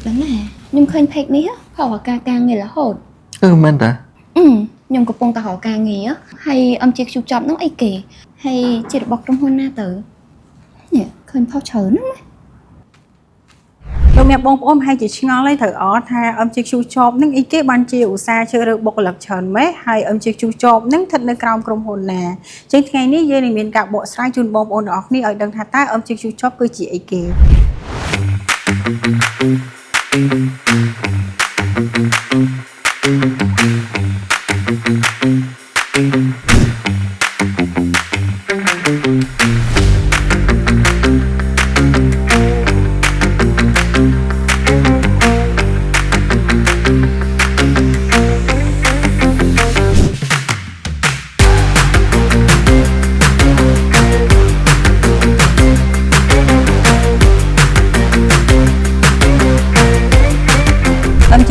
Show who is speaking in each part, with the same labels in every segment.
Speaker 1: Đúng nè, nhưng khơi phết ní họ ca nghe là hột.
Speaker 2: Mình ta.
Speaker 1: Nhưng có bông ta họ ca nghe á, hay chiếc chụp chọc nó ấy kì, hay chỉ được bọc trong hôn na tử. Nè, khơi phao chờ nó mà.
Speaker 3: លោកអ្នកបងប្អូនហើយជាឆ្ងល់ហើយត្រូវអត់ថាជាជួចប់នឹងអីគេបានជាឧស្សាហ៍ជ្រើសរើសបុគ្គលិកច្រើនម៉េះហើយជាជួចប់នឹងស្ថិតនៅក្រោមក្រុមហ៊ុនណាអញ្ចឹងថ្ងៃនេះយើងនឹងមានការបកស្រាយជូនបងប្អូនទាំងអស់គ្នាឲ្យដឹងថាតើជាជួចប់គឺជាអីគេ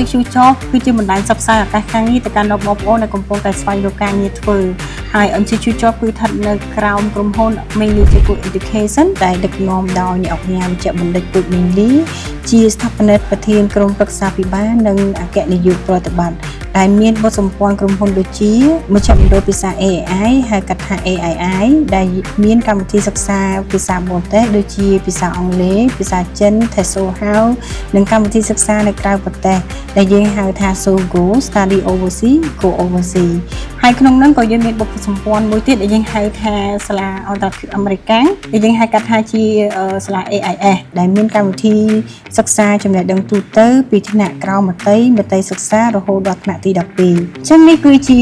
Speaker 3: ជាជួចប់គឺជាបណ្ដាញផ្សព្វផ្សាយឱកាសការងារទៅកាន់បងប្អូនដែលកំពុងតែស្វែងរកការងារធ្វើហើយជាជួចប់គឺស្ថិតនៅក្រោមក្រុមហ៊ុន Mainly Good Education ដែលដឹកនាំដោយអ្នកអង្គការវិជ្ជបណ្ឌិត Good Mainly ជាស្ថាបនិកប្រធានក្រុមប្រឹក្សាពិបាលនិងអគ្គនាយកប្រតិបត្តិដែលមានបទសម្ព័ន្ធក្រុមហ៊ុនដូចជាមជ្ឈមណ្ឌលភាសា AI ហៅកាត់ថា AII ដែលមានកម្មវិធីសិក្សាភាសាបរទេសដូចជាភាសាអង់គ្លេសភាសាចិន TESOL House និងកម្មវិធីសិក្សានៅក្រៅប្រទេសដែលយើងហៅថា SOGO Study Overseas Go Overseas ហើយក្នុងនោះក៏យើងមានបុគ្គលសម្ព័ន្ធមួយទៀតដែលយើងហៅថាសាលាអន្តរជាតិអាមេរិកដែលយើងហៅកាត់ថាជាសាលា AIS ដែលមានកម្មវិធីសិក្សាចំណេះដឹងទូទៅពីថ្នាក់ក្រោមមត្តេយ្យសិក្សារហូតដល់ថ្នាក់ទី 12 អញ្ចឹងនេះគឺជា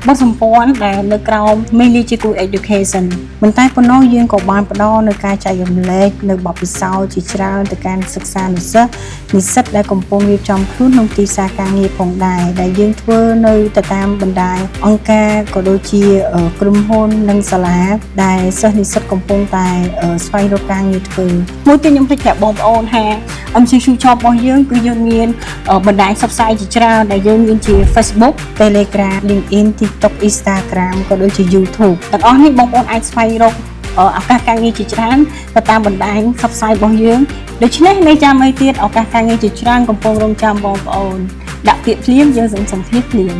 Speaker 3: បទសម្ព័ន្ធដែលនៅក្រោម Mainly Good Education ប៉ុន្តែប៉ុណ្ណោះយើងក៏បានផ្ដល់នៅការចែករំលែកនៅបទពិសោធន៍ជាច្រើនទៅកាន់សិក្សានិស្សិតដែលកំពុងរៀបចំខ្លួនក្នុងទីផ្សារការងារផងដែរដែលយើងធ្វើនៅទៅតាមបណ្ដាញអង្គការក៏ដូចជាក្រុមហ៊ុននិងសាលាដែលសិស្សនិស្សិតកំពុងតែស្វែងរកការងារធ្វើមួយទៀតខ្ញុំភ្លេចប្រាប់បងប្អូនថាMCQ Job របស់យើងគឺយើងមានបណ្ដាញផ្សព្វផ្សាយជាច្រើនដែលយើងមានជា Facebook Telegram LinkedIn TikTok Instagram ក៏ដូចជា YouTube ទាំងអស់នេះបងប្អូនអាចស្វែងរកឱកាសការងារជាច្រើនទៅតាមបណ្ដាញផ្សព្វផ្សាយរបស់យើងដូច្នេះនៅចាំអីទៀតឱកាសការងារជាច្រើនកំពុងរង់ចាំបងប្អូនដាក់ពាក្យភ្លាមយើងសម្ភាសន៍ភ្លាម